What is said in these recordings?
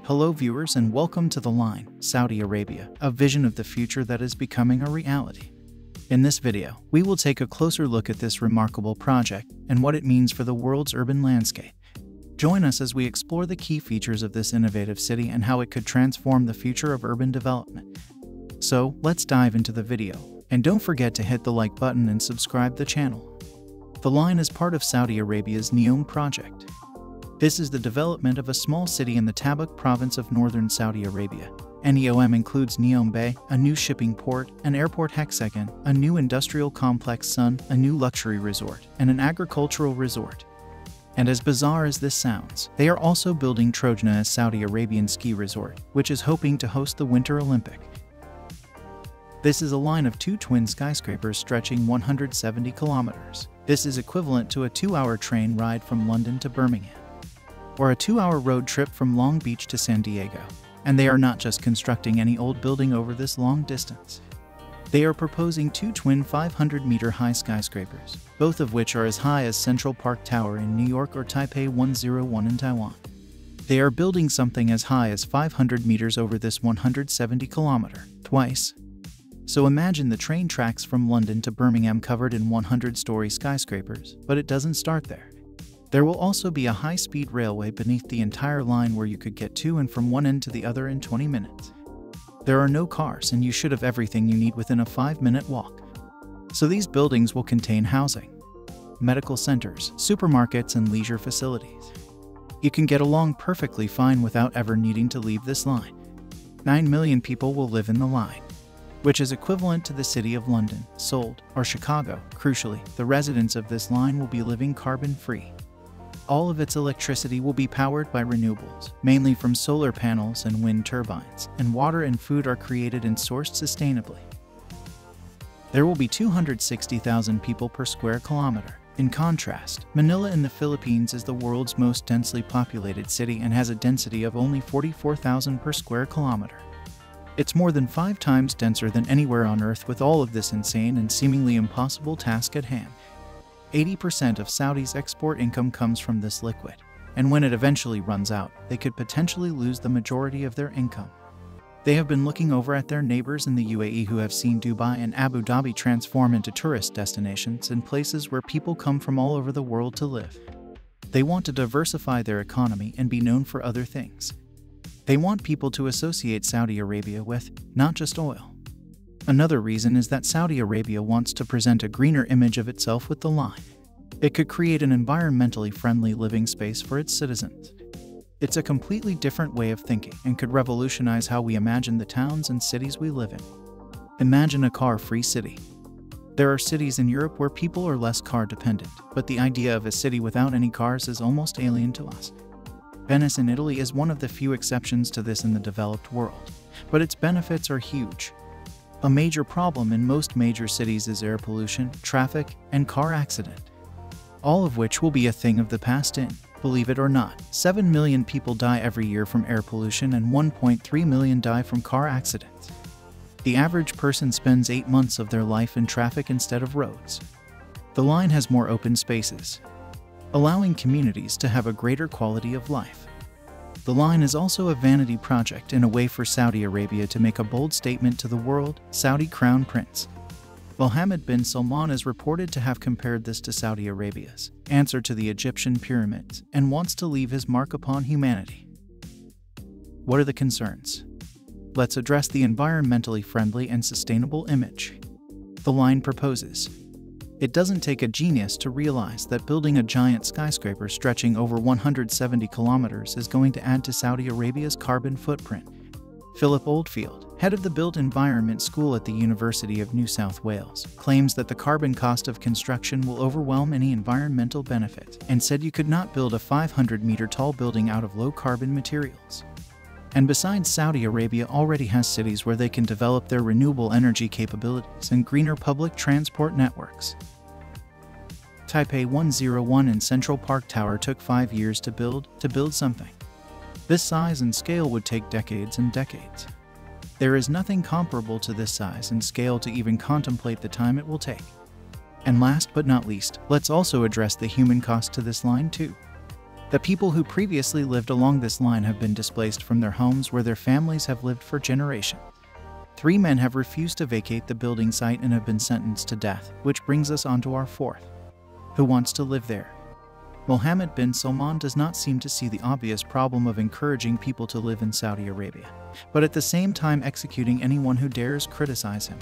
Hello viewers and welcome to The Line, Saudi Arabia, a vision of the future that is becoming a reality. In this video, we will take a closer look at this remarkable project and what it means for the world's urban landscape. Join us as we explore the key features of this innovative city and how it could transform the future of urban development. So, let's dive into the video, and don't forget to hit the like button and subscribe the channel. The Line is part of Saudi Arabia's NEOM project. This is the development of a small city in the Tabuk province of northern Saudi Arabia. NEOM includes NEOM Bay, a new shipping port, an airport hexagon, a new industrial complex Sun, a new luxury resort, and an agricultural resort. And as bizarre as this sounds, they are also building Trojana as Saudi Arabian ski resort, which is hoping to host the Winter Olympic. This is a line of two twin skyscrapers stretching 170 kilometers. This is equivalent to a 2-hour train ride from London to Birmingham, or a 2-hour road trip from Long Beach to San Diego. And they are not just constructing any old building over this long distance. They are proposing two twin 500-meter-high skyscrapers, both of which are as high as Central Park Tower in New York or Taipei 101 in Taiwan. They are building something as high as 500 meters over this 170-kilometer, twice. So imagine the train tracks from London to Birmingham covered in 100-story skyscrapers, but it doesn't start there. There will also be a high-speed railway beneath the entire line where you could get to and from one end to the other in 20 minutes. There are no cars and you should have everything you need within a 5-minute walk. So these buildings will contain housing, medical centers, supermarkets, and leisure facilities. You can get along perfectly fine without ever needing to leave this line. 9 million people will live in the line, which is equivalent to the city of London, Seoul, or Chicago. Crucially, the residents of this line will be living carbon-free. All of its electricity will be powered by renewables, mainly from solar panels and wind turbines, and water and food are created and sourced sustainably. There will be 260,000 people per square kilometer. In contrast, Manila in the Philippines is the world's most densely populated city and has a density of only 44,000 per square kilometer. It's more than 5 times denser than anywhere on Earth. With all of this insane and seemingly impossible task at hand, 80% of Saudi's export income comes from this liquid, and when it eventually runs out, they could potentially lose the majority of their income. They have been looking over at their neighbors in the UAE who have seen Dubai and Abu Dhabi transform into tourist destinations and places where people come from all over the world to live. They want to diversify their economy and be known for other things. They want people to associate Saudi Arabia with, not just oil. Another reason is that Saudi Arabia wants to present a greener image of itself with the line. It could create an environmentally friendly living space for its citizens. It's a completely different way of thinking and could revolutionize how we imagine the towns and cities we live in. Imagine a car-free city. There are cities in Europe where people are less car-dependent, but the idea of a city without any cars is almost alien to us. Venice in Italy is one of the few exceptions to this in the developed world, but its benefits are huge. A major problem in most major cities is air pollution, traffic, and car accident, all of which will be a thing of the past in, believe it or not, 7 million people die every year from air pollution and 1.3 million die from car accidents. The average person spends 8 months of their life in traffic instead of roads. The line has more open spaces, allowing communities to have a greater quality of life. The line is also a vanity project in a way for Saudi Arabia to make a bold statement to the world. Saudi Crown Prince Mohammed bin Salman is reported to have compared this to Saudi Arabia's answer to the Egyptian pyramids and wants to leave his mark upon humanity. What are the concerns? Let's address the environmentally friendly and sustainable image the line proposes. It doesn't take a genius to realize that building a giant skyscraper stretching over 170 kilometers is going to add to Saudi Arabia's carbon footprint. Philip Oldfield, head of the Built Environment School at the University of New South Wales, claims that the carbon cost of construction will overwhelm any environmental benefit, and said you could not build a 500-meter-tall building out of low-carbon materials. And besides, Saudi Arabia already has cities where they can develop their renewable energy capabilities and greener public transport networks. Taipei 101 and Central Park Tower took 5 years to build something. This size and scale would take decades and decades. There is nothing comparable to this size and scale to even contemplate the time it will take. And last but not least, let's also address the human cost to this line too. The people who previously lived along this line have been displaced from their homes where their families have lived for generations. 3 men have refused to vacate the building site and have been sentenced to death, which brings us on to our 4th. Who wants to live there? Mohammed bin Salman does not seem to see the obvious problem of encouraging people to live in Saudi Arabia, but at the same time executing anyone who dares criticize him.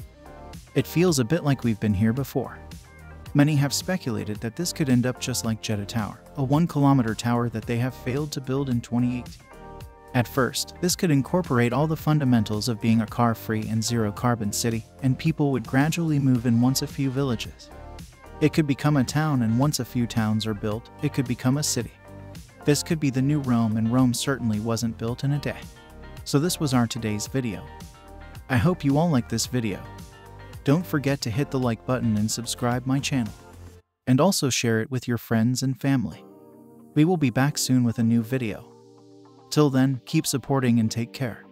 It feels a bit like we've been here before. Many have speculated that this could end up just like Jeddah Tower, a 1-kilometer tower that they have failed to build in 2018. At first, this could incorporate all the fundamentals of being a car-free and zero-carbon city, and people would gradually move in once a few villages. It could become a town, and once a few towns are built, it could become a city. This could be the new Rome, and Rome certainly wasn't built in a day. So this was our today's video. I hope you all liked this video. Don't forget to hit the like button and subscribe my channel. And also share it with your friends and family. We will be back soon with a new video. Till then, keep supporting and take care.